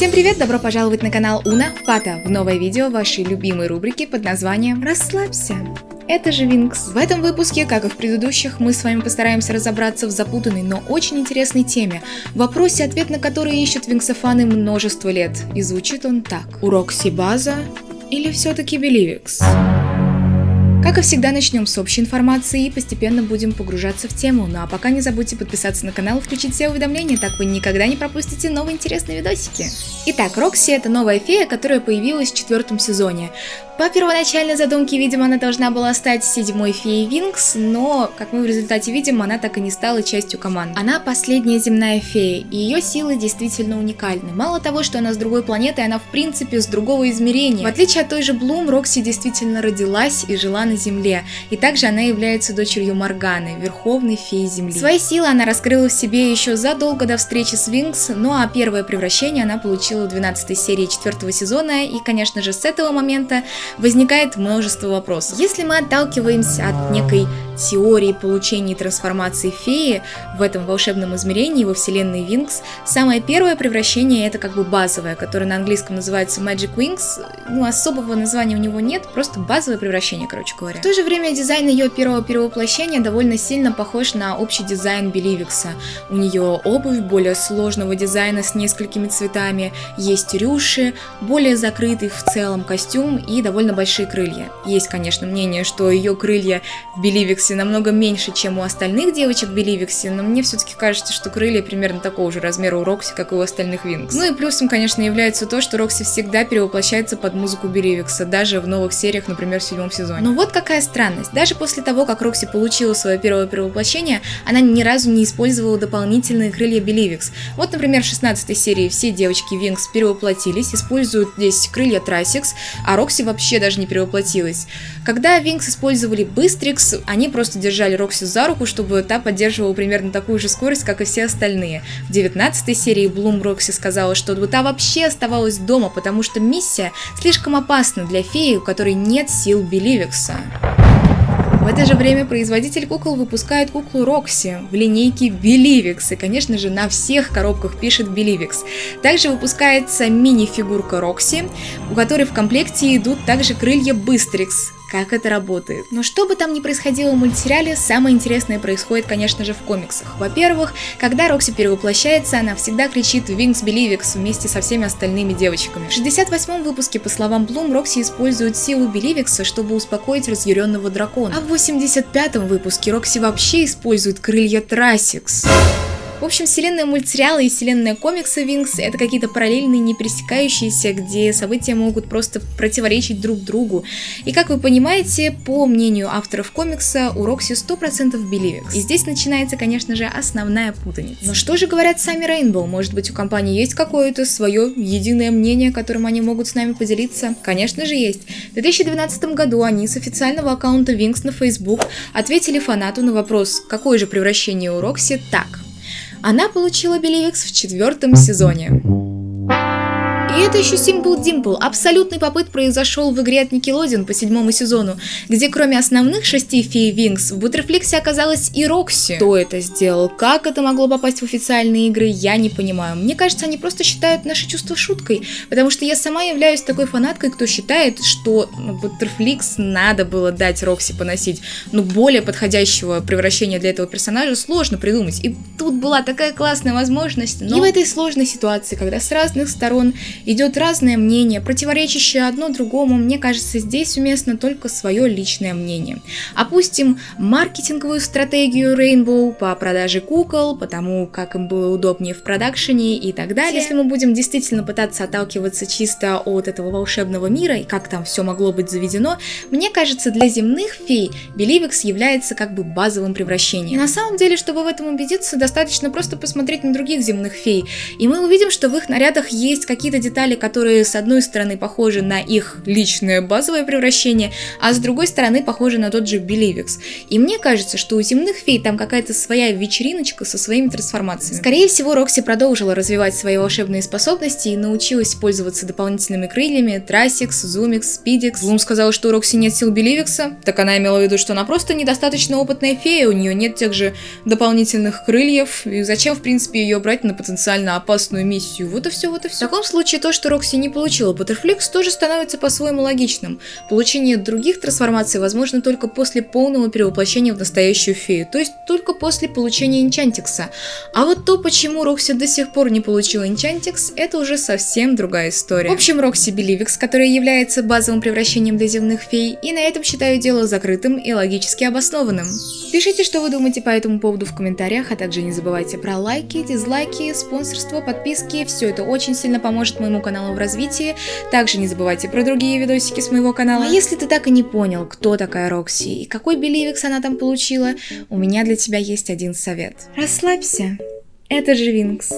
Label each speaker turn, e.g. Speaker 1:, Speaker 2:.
Speaker 1: Всем привет! Добро пожаловать на канал Уна Фата в новое видео вашей любимой рубрики под названием «Расслабься». Это же Винкс. В этом выпуске, как и в предыдущих, мы с вами постараемся разобраться в запутанной, но очень интересной теме, вопросе, ответ на который ищут винксофаны множество лет. И звучит он так. У Рокси база или все-таки Беливикс? Как и всегда, начнем с общей информации и постепенно будем погружаться в тему. Ну а пока не забудьте подписаться на канал и включить все уведомления, так вы никогда не пропустите новые интересные видосики. Итак, Рокси — это новая фея, которая появилась в 4-м сезоне. По первоначальной задумке, видимо, она должна была стать 7-й феей Винкс, но, как мы в результате видим, она так и не стала частью команды. Она последняя земная фея, и ее силы действительно уникальны. Мало того, что она с другой планеты, она в принципе с другого измерения. В отличие от той же Блум, Рокси действительно родилась и жила на Земле, и также она является дочерью Морганы, верховной феи Земли. Свои силы она раскрыла в себе еще задолго до встречи с Винкс, ну а первое превращение она получила в 12-й серии 4-го сезона, и, конечно же, с этого момента возникает множество вопросов. Если мы отталкиваемся от некой теории получения и трансформации феи в этом волшебном измерении во вселенной Винкс, самое первое превращение — это как бы базовое, которое на английском называется Magic Wings. Ну, особого названия у него нет, просто базовое превращение, короче говоря. В то же время дизайн ее первого перевоплощения довольно сильно похож на общий дизайн Беливикса. У нее обувь более сложного дизайна с несколькими цветами, есть рюши, более закрытый в целом костюм и довольно большие крылья. Есть, конечно, мнение, что ее крылья в Беливиксе намного меньше, чем у остальных девочек в Беливиксе, но мне все-таки кажется, что крылья примерно такого же размера у Рокси, как и у остальных Винкс. Ну и плюсом, конечно, является то, что Рокси всегда перевоплощается под музыку Беливикса, даже в новых сериях, например, в 7-м сезоне. Но вот какая странность. Даже после того, как Рокси получила свое первое перевоплощение, она ни разу не использовала дополнительные крылья Беливикс. Вот, например, в 16-й серии все девочки Винкс перевоплотились, используют здесь крылья Трасикс, а Рокси вообще даже не перевоплотилась. Когда Винкс использовали Быстрикс, они просто держали Рокси за руку, чтобы та поддерживала примерно такую же скорость, как и все остальные. В 19-й серии Блум Рокси сказала, что та вообще оставалась дома, потому что миссия слишком опасна для феи, у которой нет сил Беливикса. В это же время производитель кукол выпускает куклу Рокси в линейке Беливикс, и, конечно же, на всех коробках пишет Беливикс. Также выпускается мини-фигурка Рокси, у которой в комплекте идут также крылья Быстрикс. Как это работает? Но что бы там ни происходило в мультсериале, самое интересное происходит, конечно же, в комиксах. Во-первых, когда Рокси перевоплощается, она всегда кричит «Винкс Беливикс» вместе со всеми остальными девочками. В 68-м выпуске, по словам Блум, Рокси использует силу Беливикса, чтобы успокоить разъяренного дракона. А в 85-м выпуске Рокси вообще использует крылья Трасикс. В общем, вселенная мультсериала и вселенная комикса Винкс — это какие-то параллельные, не пересекающиеся, где события могут просто противоречить друг другу. И как вы понимаете, по мнению авторов комикса, у Рокси 100% Беливикс. И здесь начинается, конечно же, основная путаница. Но что же говорят сами Рейнбоу? Может быть, у компании есть какое-то свое единое мнение, которым они могут с нами поделиться? Конечно же, есть. В 2012 году они с официального аккаунта Винкс на Facebook ответили фанату на вопрос, какое же превращение у Рокси, так. Она получила Беливикс в 4-м сезоне. И это еще Simple Dimple. Абсолютный попыт произошел в игре от Nickelodeon по 7-му сезону, где кроме основных 6 фей Винкс в Бутерфликсе оказалась и Рокси. Кто это сделал? Как это могло попасть в официальные игры? Я не понимаю. Мне кажется, они просто считают наши чувства шуткой, потому что я сама являюсь такой фанаткой, кто считает, что Бутерфликс надо было дать Рокси поносить. Но более подходящего превращения для этого персонажа сложно придумать. И тут была такая классная возможность. Но и в этой сложной ситуации, когда с разных сторон идет разное мнение, противоречащее одно другому, мне кажется, здесь уместно только свое личное мнение. Опустим маркетинговую стратегию Rainbow по продаже кукол, потому как им было удобнее в продакшене и так далее. Если мы будем действительно пытаться отталкиваться чисто от этого волшебного мира и как там все могло быть заведено, мне кажется, для земных фей Беливикс является как бы базовым превращением. И на самом деле, чтобы в этом убедиться, достаточно просто посмотреть на других земных фей, и мы увидим, что в их нарядах есть какие-то детали, которые которые с одной стороны похожи на их личное базовое превращение, а с другой стороны похожи на тот же Беливикс. И мне кажется, что у земных фей там какая-то своя вечериночка со своими трансформациями. Скорее всего, Рокси продолжила развивать свои волшебные способности и научилась пользоваться дополнительными крыльями, Трасикс, Зумикс, Спидикс. Блум сказала, что у Рокси нет сил Беливикса, так она имела в виду, что она просто недостаточно опытная фея, у нее нет тех же дополнительных крыльев, и зачем, в принципе, ее брать на потенциально опасную миссию. Вот и все, вот и все. В таком случае, то, что Рокси не получила Баттерфликс, тоже становится по-своему логичным. Получение других трансформаций возможно только после полного перевоплощения в настоящую фею, то есть только после получения Энчантикса. А вот то, почему Рокси до сих пор не получила Энчантикс, это уже совсем другая история. В общем, Рокси Беливикс, которая является базовым превращением для земных фей, и на этом считаю дело закрытым и логически обоснованным. Пишите, что вы думаете по этому поводу в комментариях, а также не забывайте про лайки, дизлайки, спонсорство, подписки, все это очень сильно поможет моему каналу в развитии. Также не забывайте про другие видосики с моего канала. А если ты так и не понял, кто такая Рокси и какой Беливикс она там получила, у меня для тебя есть один совет. Расслабься, это же Винкс.